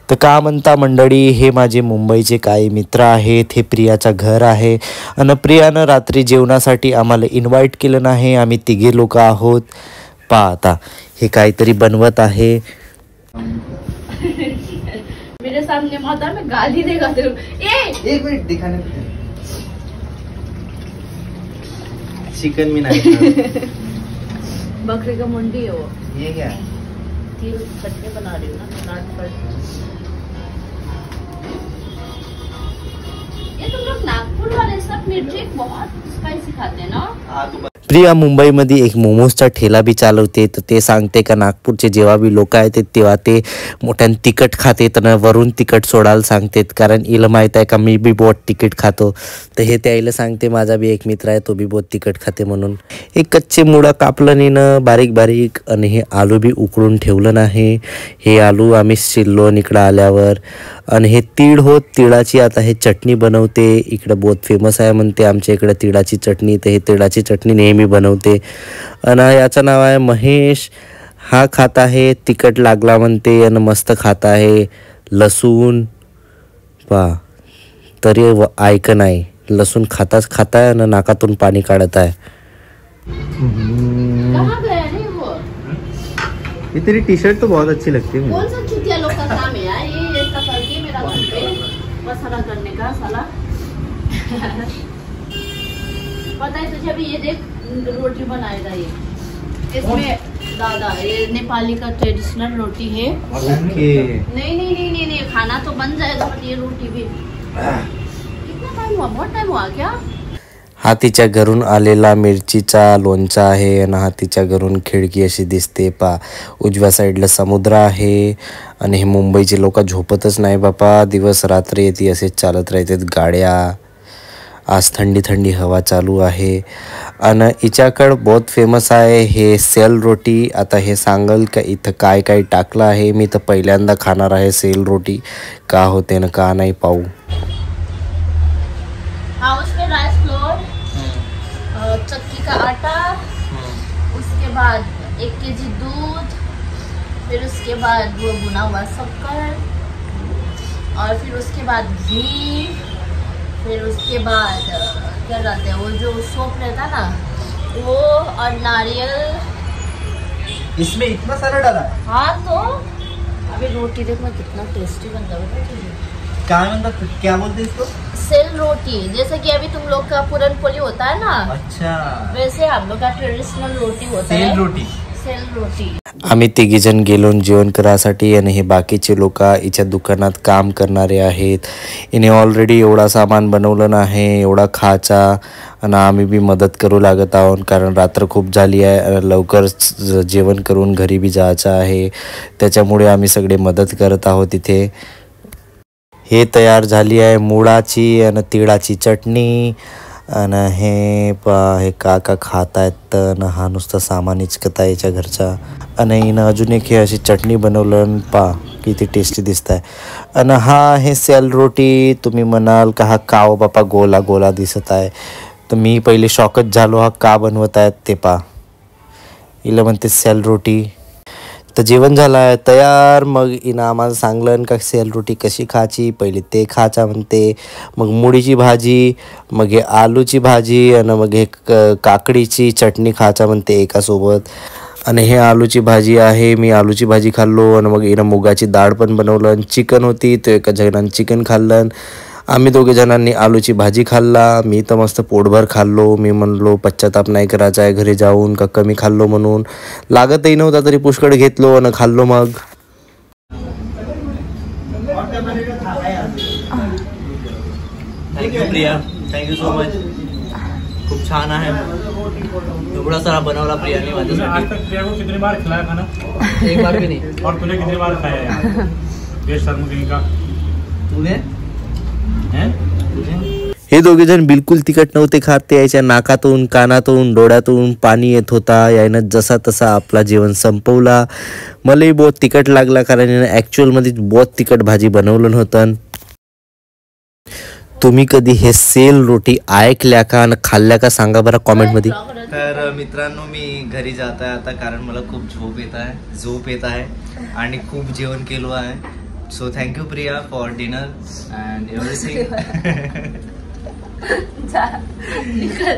तर का म्हणता मंडळी, हे माझे मुंबईचे काही मित्र आहेत, हे प्रियाचं घर आहे आणि प्रियानं रात्री जेवणासाठी आम्हाला इन्व्हाइट केलं नाही। आम्ही तिघे लोक आहोत। पहा आता हे काहीतरी बनवत आहे। मेरे सामने माता में गाली देगा तेरे को। एक मिनट दिखाने को चिकन में नहीं बकरे का मुंडी है वो। ये क्या है? तिल चटनी बना रही हूँ ना, काट कर। ये तुम लोग नागपुर वाले सब मिर्ची बहुत स्पाइसी खाते हैं ना। प्रिया मुंबईमध्ये एक मोमोजचा ठेला बी चालवते। तर ते सांगते का नागपूरचे जेव्हा बी लोक आहेत तेव्हा ते मोठ्यान तिखट खाते आणि वरून तिखट सोडायला सांगतात, कारण इला माहीत आहे का मी बी बहुत तिखट खातो। तर हे त्याला सांगते, माझा बी एक मित्र आहे तो बी बहुत तिखट खाते म्हणून। एक कच्चे मुळा कापलं नेणं बारीक बारीक आणि हे आलू बी उकळून ठेवलं नाही। हे आलू आम्ही शिरलो इकडं आल्यावर। आणि हे तीळ होत, तिळाची आता हे चटणी बनवते। इकडं बहुत फेमस आहे म्हणते आमच्या इकडे तिळाची चटणी। तर हे तिळाची चटणी नेहमी बनवते आणि याचं नाव आहे महेश। हा खात आहे तिखट लागला म्हणते आणि मस्त खात आहे लसूण। पहा तरी ऐक नाही, लसूण खाताच खाताय आणि नाकातून पाणी काढत आहे। कहाँ गया रे वो? ये तेरी टी शर्ट तो बहुत अच्छी लगती है। कौन सा चुतिया लोग का काम है यार, ये ऐसा करके मेरा घर पे मसाला करने का साला। पता है तुझे, अभी ये देख रोटी बनाएगा ये, इसमें दादा ये नेपाली का ट्रेडिशनल रोटी है। ओके। नहीं, खाना तो बन जाएगा बट ये रोटी भी। कितना टाइम हुआ? बहुत टाइम हुआ क्या? हा तिच्या घरून आलेला मिरचीचा लोणचा आहे आणि हा तिच्या घरून खिडकी अशी दिसते। पा उजव्या साईडला समुद्र आहे आणि हे मुंबईचे लोक झोपतच नाही बापा, दिवस रात्र येते असेच चालत राहतात गाड्या। आज थंडी थंडी हवा चालू आहे आणि हिच्याकडं बहुत फेमस आहे हे सेल रोटी। आता हे सांगल का इथं काय काय टाकलं आहे, मी तर पहिल्यांदा खाणार आहे सेल रोटी, का होते ना का नाही पाहू। हाँ, उसमें राइस फ्लोर, चक्की का आटा, उसके बाद 1 केजी दूध, फिर उसके बाद वो भुना हुआ शक्कर, और फिर उसके बाद घी, फिर उसके बाद क्या डालते हैं वो जो सोप रहता ना वो, और नारियल। इसमें इतना सारा डाला? हाँ, तो अभी रोटी देखना कितना टेस्टी बनता है। क्या बोलते इसको? सेल रोटी। जैसे कि अभी तुम लोग का पुरनपोली होता है ना, अच्छा वैसे हम लोग का ट्रेडिशनल रोटी होता है। सेल रोटी। आम्ही तिघीजण गेलो जेवण करायसाठी आणि हे बाकीचे लोक हिच्या दुकानात काम करणारे आहेत। हिने ऑलरेडी एवढा सामान बनवलं नाही एवढा खायचा आणि आम्ही बी मदत करू लागत आहोत, कारण रात्र खूप झाली आहे आणि लवकर जेवण करून घरी बी जायचं आहे, त्याच्यामुळे आम्ही सगळे मदत करत आहोत इथे। हे तयार झाली आहे मुळाची आणि तिळाची चटणी आणि हे काका खात आहेत आणि हा नुसतं सामान इचकत आहे याच्या घरचा। आणि हिनं अजून एक हे अशी चटणी बनवलं, पा किती टेस्टी दिसत आहे। आणि हा हे सेल रोटी, तुम्ही म्हणाल का हा काव बापा गोला गोला दिसत आहे, तर मी पहिले शॉकच झालो हा का बनवत आहेत ते। पा हिला म्हणते सेल रोटी। तर जेवण झालं आहे तयार। मग हिनं आम्हाला सांगलं का सेल रोटी कशी खायची, पहिले ते खायचा म्हणते, मग मुळीची भाजी, मग हे आलूची भाजी आणि मग हे काकडीची चटणी खायचा म्हणते एकासोबत। आणि हे आलूची भाजी आहे, मी आलूची भाजी खाल्लो आणि मग हिनं मुगाची डाळ पण बनवलं आणि चिकन होती, तो एका जणांनी चिकन खाल्लं। आम्ही दोघे जणांनी आलूची भाजी खाल्ला, मी तर मस्त पोटभर खाल्लो। मी म्हणलो पश्चाताप नाही करायचा आहे घरी जाऊन का कमी खाल्लो म्हणून, लागतही नव्हता तरी पुष्कळ घेतलो आणि खाल्लो। मग thank you Priya, thank you so much, खूप छान आहे। एवढा सारा बनवला प्रियाने माझ्यासाठी। आज तक प्रिया को कितनी बार खिलाया खाना? एक बार भी नहीं। और तूने कितनी बार खाया यार? ये शर्म का तूने हे दोघे जण बिलकुल तिखट नव्हते खात, ते याच्या नाकातून कानातून डोळ्यातून पाणी येत होता। यानं जसा तसा आपला जेवण संपवला। मलाही बहुत तिखट लागला, कारण यानं ॲक्च्युअलमध्ये बहुत तिखट भाजी बनवलं होतं। तुम्ही कधी हे सेल रोटी ऐकल्या का आणि खाल्ल्या का सांगा बरं कॉमेंटमध्ये। तर मित्रांनो, मी घरी जात आहे आता, कारण मला खूप झोप येत आहे आणि खूप जेवण केलो आहे। So thank you Priya for dinner and everything. जा, निकल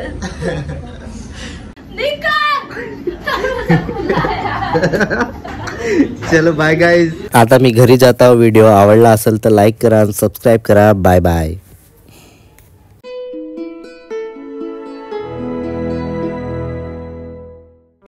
चलो बाय गाइज. आता मी घरी जाता. व्हिडिओ आवडला असेल तर लाईक करा, सबस्क्राईब करा. Bye bye.